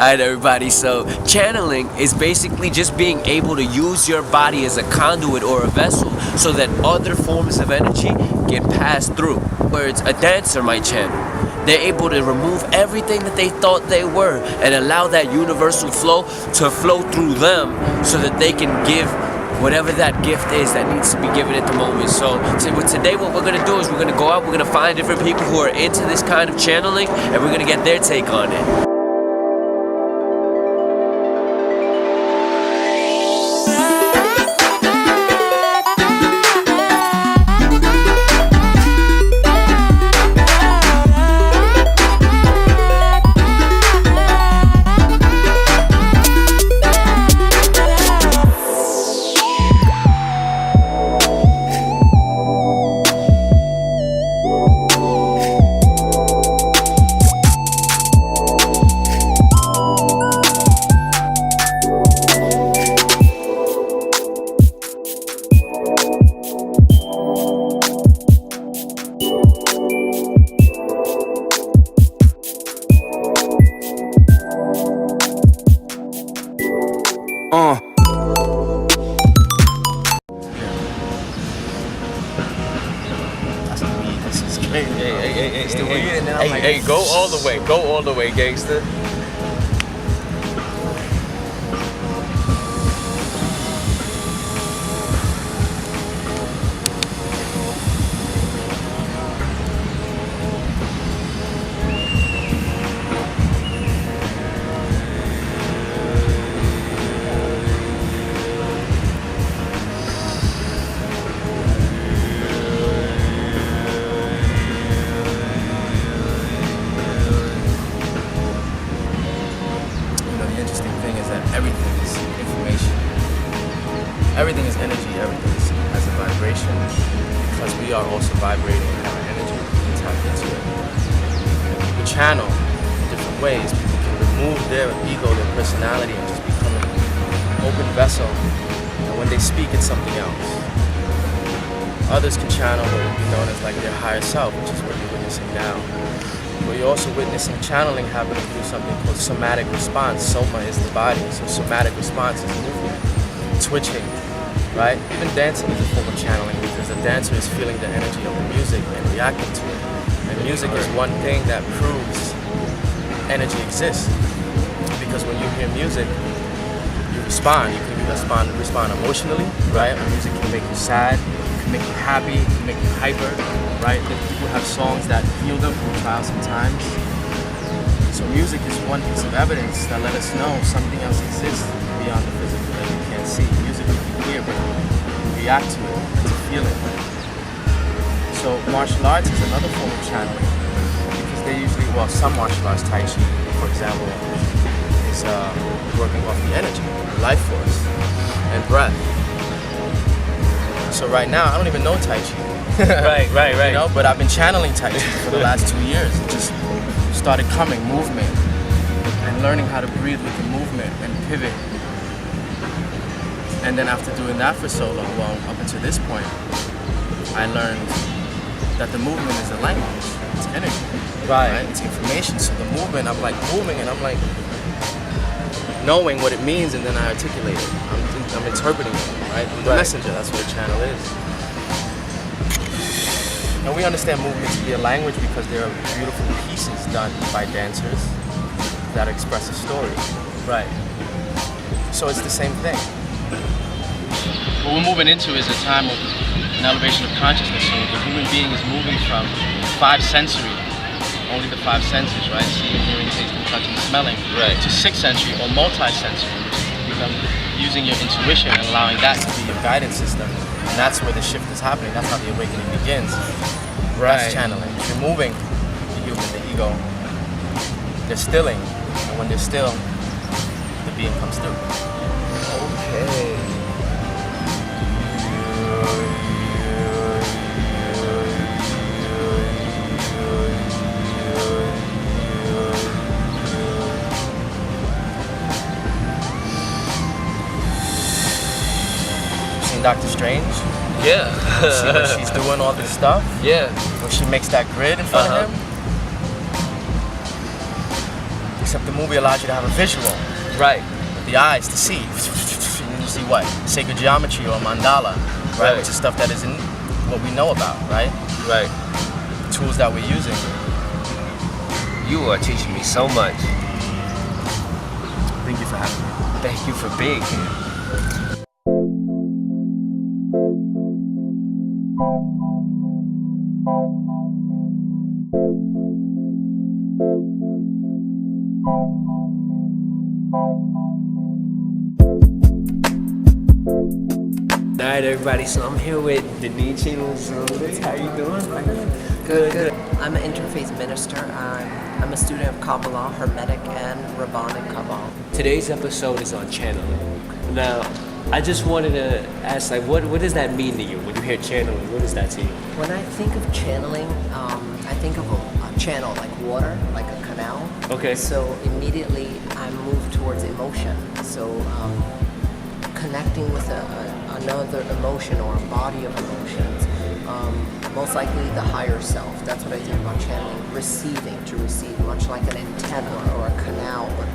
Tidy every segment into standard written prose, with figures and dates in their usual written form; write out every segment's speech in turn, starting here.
Alright, everybody, so channeling is basically just being able to use your body as a conduit or a vessel so that other forms of energy can pass through. Whereas a dancer might channel, they're able to remove everything that they thought they were and allow that universal flow to flow through them so that they can give whatever that gift is that needs to be given at the moment. So today what we're going to do is we're going to go out, we're going to find different people who are into this kind of channeling, and we're going to get their take on it. Hey, go all the way, gangster. Everything is information. Everything is energy. Everything has a vibration because we are also vibrating in our energy. We can tap into it. People channel in different ways. People can remove their ego, their personality, and just become an open vessel. And when they speak, it's something else. Others can channel what would be known as like their higher self, which is what you're witnessing now. But you're also witnessing channeling happening through something called somatic response. Soma is the body, so somatic response is movement, twitching, right? Even dancing is a form of channeling because the dancer is feeling the energy of the music and reacting to it. And music is one thing that proves energy exists. Because when you hear music, you respond. You can respond emotionally, right? Music can make you sad, it can make you happy, it can make you hyper, right? People have songs that heal them from trials and times. So music is one piece of evidence that let us know something else exists beyond the physical that you can't see. Music you can hear, but you react to it, to feel it. So martial arts is another form of channeling because they usually, well, some martial arts, Tai Chi, for example, is working off the energy, life force, and breath. So right now, I don't even know Tai Chi. Right. You know, but I've been channeling Tai Chi for the last 2 years. It just started coming, movement, and learning how to breathe with the movement and pivot. And then after doing that for so long, well, up until this point, I learned that the movement is a language. It's energy. Right? It's information. So the movement, I'm like moving and I'm like knowing what it means, and then I articulate it. I'm interpreting it, right? The messenger, that's what a channel is. And we understand movement to be a language because there are beautiful pieces done by dancers that express a story. Right. So it's the same thing. What we're moving into is a time of an elevation of consciousness. So the human being is moving from five sensory, only the five senses, right? Seeing, hearing, tasting, touching, smelling, right, to sixth sensory or multi-sensory, which is using your intuition and allowing that to be your guidance system. And that's where the shift is happening. That's how the awakening begins. Right. That's channeling. You're moving the human, the ego. They're stilling. And when they're still, the being comes through. Okay. Dr. Strange? Yeah. See when she's doing all this stuff? Yeah. When she makes that grid in front of him? Except the movie allows you to have a visual. Right. With the eyes to see. And you see what? Sacred geometry or mandala, right? Which is stuff that isn't what we know about, right? Right. The tools that we're using. You are teaching me so much. Thank you for having me. Thank you for being here. Alright everybody, so I'm here with Denichi. How you doing? Good. I'm an interfaith minister. I'm a student of Kabbalah, Hermetic, and Rabbinic Kabbalah. Today's episode is on channeling. Now, I just wanted to ask, like, what does that mean to you when you hear channeling? What is that to you? When I think of channeling, I think of a channel like water, like a canal. Okay. So immediately I move towards emotion. So connecting with another emotion or a body of emotions. Most likely the higher self. That's what I think about channeling. To receive, much like an antenna or a canal, but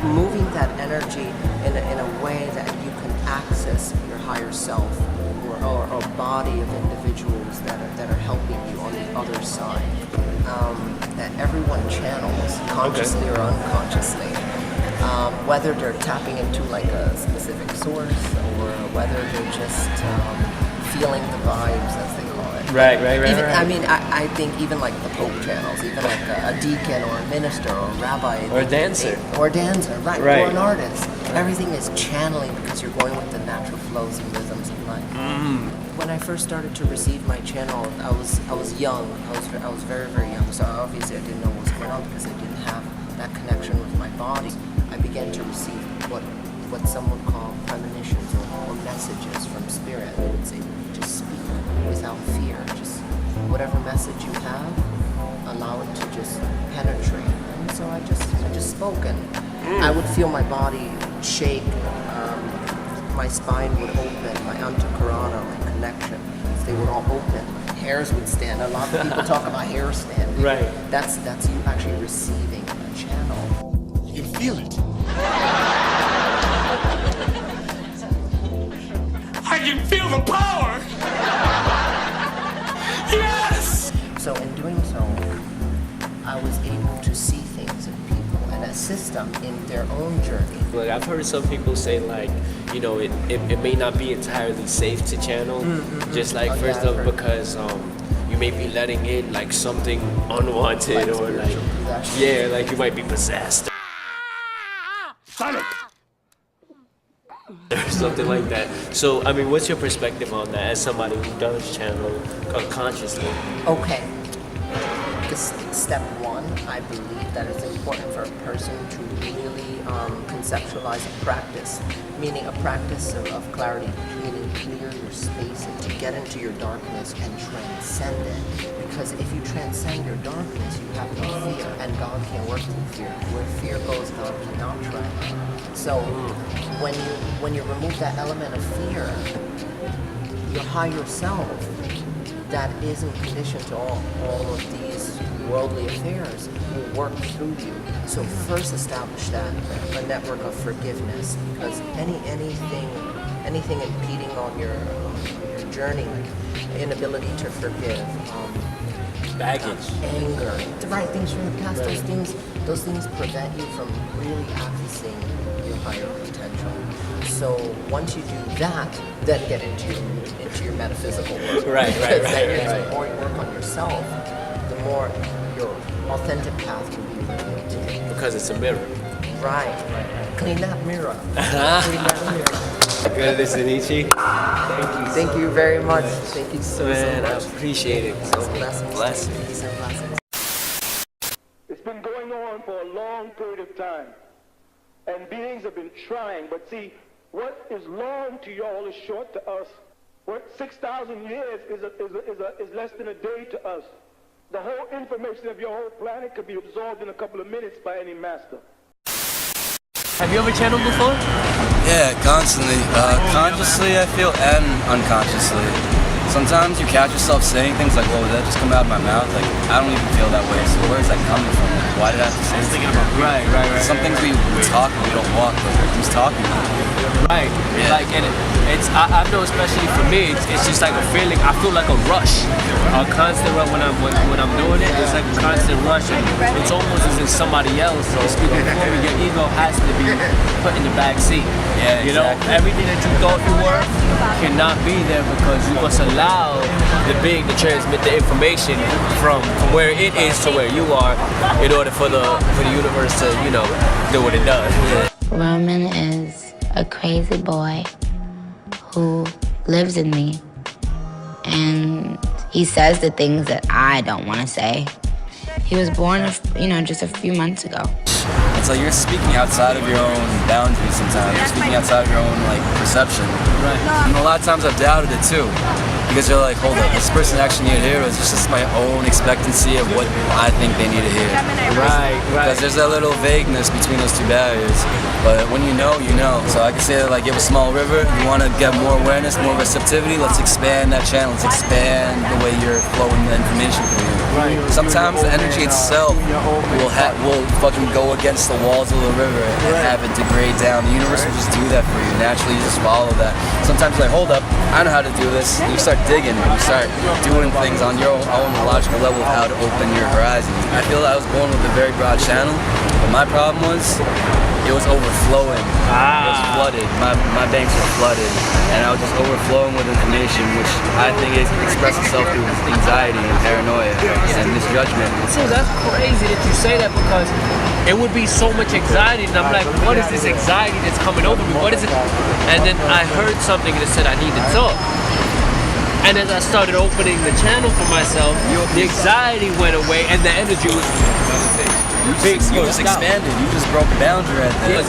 moving that energy in a way that you can access your higher self or a body of individuals that are helping you on the other side. That everyone channels, consciously or unconsciously. Whether they're tapping into like a specific source or whether they're just feeling the vibes, as they call it. Right. I mean, I think even like the Pope channels, even like a deacon or a minister or a rabbi. Or a dancer. Or right. Or an artist. Everything is channeling because you're going with the natural flows and rhythms of life. When I first started to receive my channel, I was young. I was very, very young. So obviously I didn't know what was going on because I didn't have that connection with my body. I began to receive what some would call premonitions or messages from spirit. They would say, just speak without fear. Just whatever message you have, allow it to just penetrate. And so I just spoke, and I would feel my body shake. My spine would open, my antakarana, my connections, they would all open. Hairs would stand. A lot of people talk about hair standing. Right. That's you actually receiving a channel. You feel it. I can feel the power. Yes. So in doing so, I was able to see things in people and assist them in their own journey. Like, I've heard some people say, like, you know, it may not be entirely safe to channel, just like first off because you may be letting in like something unwanted, or like possession. like you might be possessed Sonic. or something like that. So I mean, what's your perspective on that as somebody who does channel unconsciously? Okay. Step one, I believe that it's important for a person to really conceptualize a practice, meaning a practice of clarity, meaning clear your space and to get into your darkness and transcend it. Because if you transcend your darkness, you have no fear, and God can't work through fear. Where fear goes, God cannot tread. So when you remove that element of fear, your higher self that isn't conditioned to all of these worldly affairs will work through you. So first establish that, a network of forgiveness, because anything impeding on your journey, like inability to forgive, Baggage. anger, right, things from the past, those things prevent you from really accessing your higher potential. So once you do that, then get into your metaphysical work. Right. The more you work on yourself, the more your authentic path will be revealed to you. Because it's a mirror. Right. Clean that mirror. Clean that mirror. Good, this is Denichi. Thank you very much. Thank you so much. I appreciate it. So Blessings. Peace and blessings. It's been going on for a long period of time, and beings have been trying, but see, what is long to y'all is short to us. What 6,000 years is less than a day to us. The whole information of your whole planet could be absorbed in a couple of minutes by any master. Have you ever channeled before? Yeah, constantly. Consciously, I feel, and unconsciously. sometimes you catch yourself saying things like, "Whoa, did that just come out of my mouth?" Like, I don't even feel that way. So where's that coming from? Like, why did I have to say thinking about Right. some things we talk and we don't walk, but who's talking? Right. Yeah. Like, and I know, especially for me, it's just like a feeling. I feel like a rush, a constant rush when I'm doing it. It's like a constant rush, and it's almost as if somebody else is speaking for me. Your ego has to be put in the back seat. Yeah, you know, exactly. everything that you thought you were cannot be there because you must allow the being to transmit the information from where it is to where you are, in order for the universe to do what it does. Roman is a crazy boy who lives in me, and he says the things that I don't want to say. He was born, just a few months ago. It's like you're speaking outside of your own boundaries sometimes. You're speaking outside of your own, perception. Right. And a lot of times I've doubted it too. Because you're like, hold up, this person actually need to hear, or is this just my own expectancy of what I think they need to hear? Right. Because there's that little vagueness between those two barriers. But when you know, you know. So I can say that, like, you have a small river, you want to get more awareness, more receptivity, let's expand that channel. Let's expand the way you're flowing the information through. Right. Sometimes the energy itself will fucking go against the walls of the river and have it degrade down. The universe will just do that for you. Naturally, you just follow that. Sometimes you're like, hold up, I know how to do this. And you start digging, and you start doing things on your own logical level of how to open your horizons. I feel that I was born with a very broad channel, but my problem was it was overflowing. It was flooded. My banks were flooded, and I was just overflowing with information, which I think expressed itself through anxiety and paranoia and misjudgment. See, that's crazy that you say that, because it would be so much anxiety, and I'm like, what is this anxiety that's coming over me? What is it? And then I heard something that said I need to talk. And as I started opening the channel for myself, the anxiety went away, and the energy was You just expanded. You just broke a boundary right there.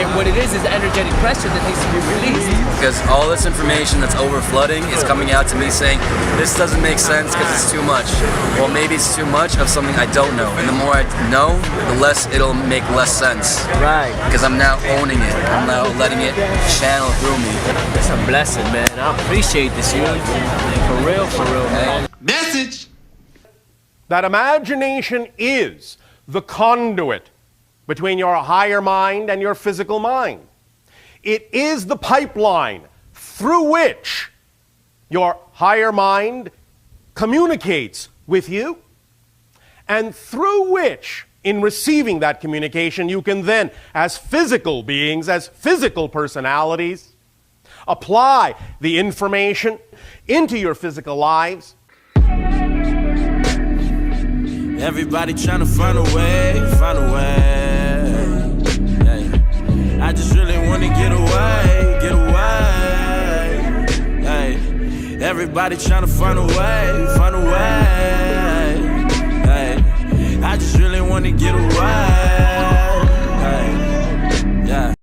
And what it is energetic pressure that needs to be released. Because all this information that's overflooding is coming out to me saying, this doesn't make sense because it's too much. Well, maybe it's too much of something I don't know. And the more I know, the less it'll make less sense. Right. Because I'm now owning it. I'm now letting it channel through me. It's a blessing, man. I appreciate this, For real, man. Message. That imagination is the conduit between your higher mind and your physical mind. It is the pipeline through which your higher mind communicates with you, and through which, in receiving that communication, you can then, as physical beings, as physical personalities, apply the information into your physical lives. Everybody trying to find a way. Yeah. I just really want to get away. Hey. Everybody trying to find a way. Hey. I just really want to get away. Hey.